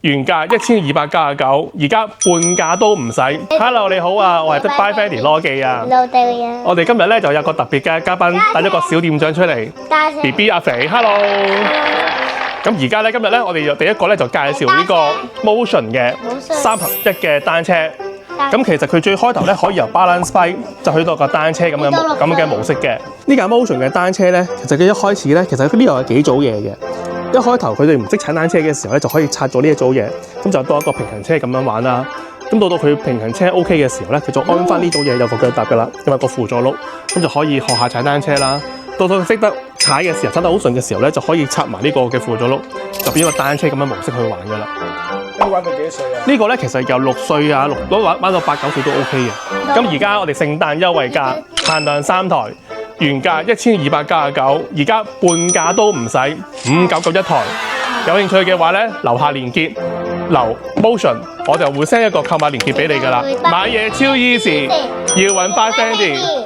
原價1299，而家半價都唔使。Hello， 你好啊，我係 Buy Fanny 羅記啊。老弟啊！我哋今日咧就有個特別嘅嘉賓，帶咗個小店長出嚟。家姐 BB 阿肥 ，Hello。咁而家咧，今日咧，我哋第一個咧就介紹呢個 Motion 嘅3合1嘅單車。咁其實佢最開頭咧可以由 balance bike 就去到個單車咁嘅模式嘅。呢架 Motion 嘅單車咧，其實佢一開始咧，其實呢度有幾組嘢嘅。一開頭佢哋唔識踩單車嘅時候咧，就可以拆咗呢一組嘢，咁就當一個平衡車咁樣玩啦。咁到佢平衡車 OK 嘅時候咧，佢就安翻呢組嘢有個腳踏噶啦，有個輔助轆，咁就可以學下踩單車啦。到佢識得踩嘅時候，踩得好順嘅時候咧，就可以插埋呢個嘅輔助轆，就變咗個單車咁樣模式去玩噶啦。呢玩到幾多歲啊？呢個咧其實由6歲啊，玩到8、9歲都 OK 嘅。咁而家我哋聖誕優惠價，限量3台，原價1299，而家半價都唔使，599一台。有興趣嘅話咧，樓下連結留 Motion， 我就會 send 一個購買連結俾你噶啦。買嘢超 easy， 要揾Buy Fanny。